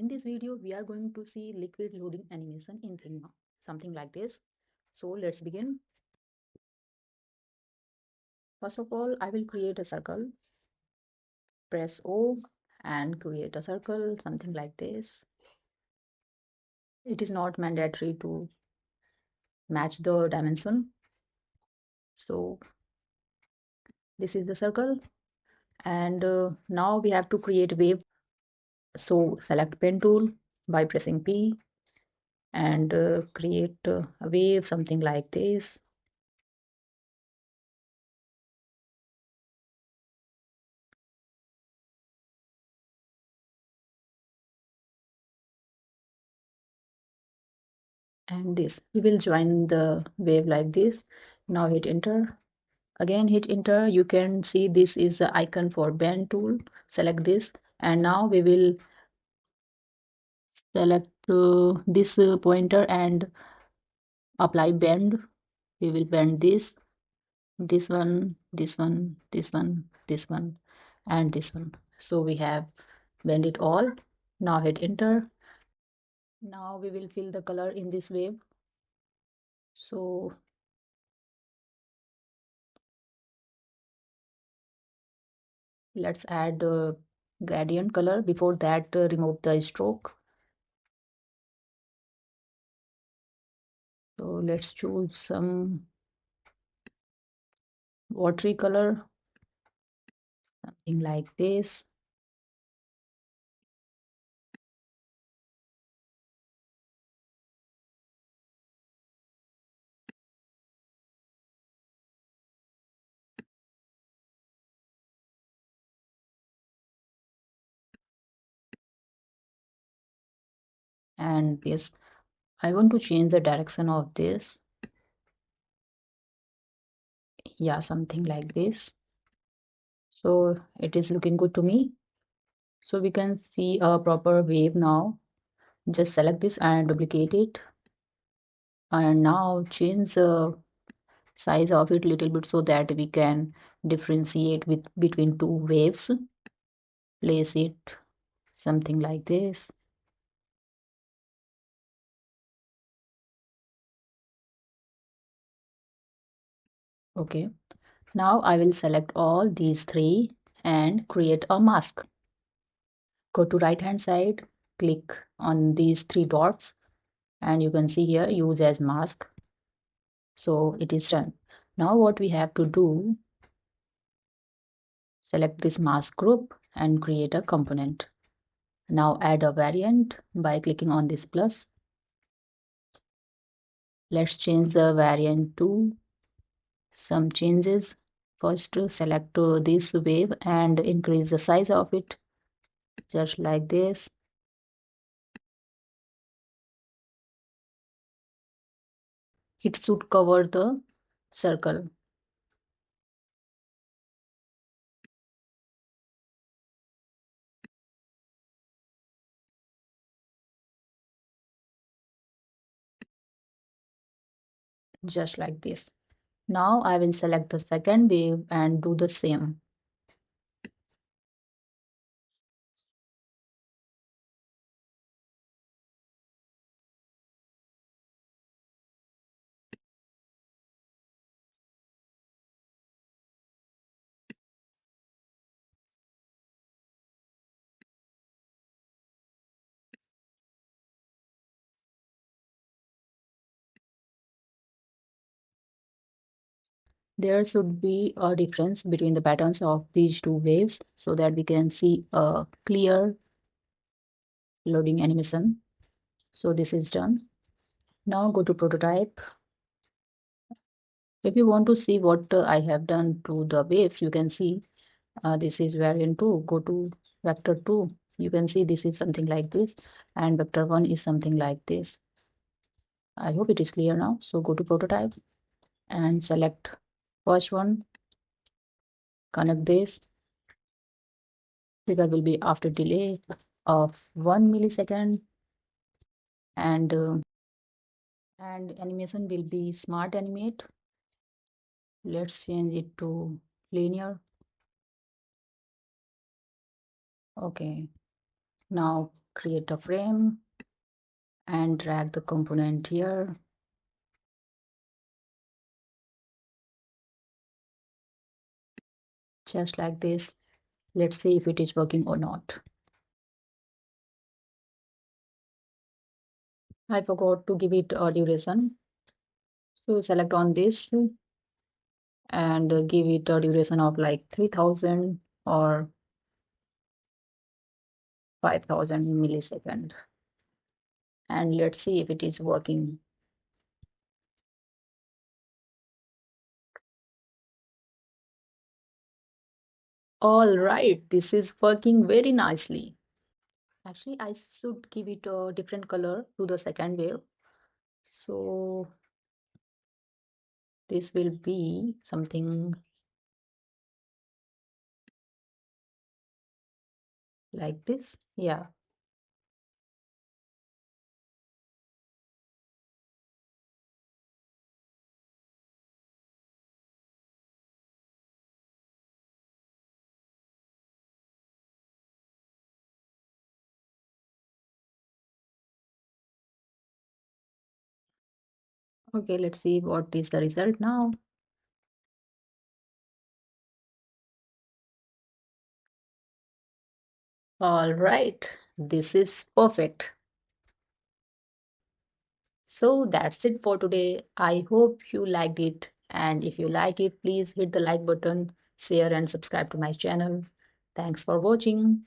In this video, we are going to see liquid loading animation in Figma, something like this. So let's begin. First of all, I will create a circle. Press O and create a circle, something like this. It is not mandatory to match the dimension. So this is the circle. And now we have to create a wave. So select pen tool by pressing P and create a wave, something like this. And this, we will join the wave like this. Now hit enter. Again hit enter. You can see this is the icon for bend tool. Select this, and now we will select this pointer and apply bend. We will bend this one, this one, this one, this one, and this one. So we have bend it all. Now hit enter. Now we will fill the color in this wave. So let's add gradient color. Before that, remove the stroke. So let's choose some watery color, something like this. And this, I want to change the direction of this. Yeah, something like this. So it is looking good to me. So we can see a proper wave now. Just select this and duplicate it. And now change the size of it a little bit so that we can differentiate between two waves. Place it something like this. Okay. Now I will select all these three and create a mask. Go to right hand side, click on these three dots, and you can see here use as mask. So it is done. Now what we have to do, select this mask group and create a component. Now add a variant by clicking on this plus. Let's change the variant to some changes. First, select this wave and increase the size of it, just like this. It should cover the circle. Just like this. Now I will select the second wave and do the same. There should be a difference between the patterns of these two waves so that we can see a clear loading animation. So this is done. Now go to prototype. If you want to see what I have done to the waves, you can see this is variant 2. Go to vector 2. You can see this is something like this, and vector 1 is something like this. I hope it is clear now. So go to prototype and select first one, connect this. Figure will be after delay of 1 millisecond, and animation will be smart animate. Let's change it to linear. Okay, now create a frame and drag the component here. Just like this. Let's see if it is working or not. I forgot to give it a duration. So select on this and give it a duration of like 3000 or 5000 millisecond. And let's see if it is working. All right, this is working very nicely. Actually, I should give it a different color to the second wave. So this will be something like this. Yeah. Okay, let's see what is the result now. All right, this is perfect. So that's it for today. I hope you liked it. And if you like it, please hit the like button, share, and subscribe to my channel. Thanks for watching.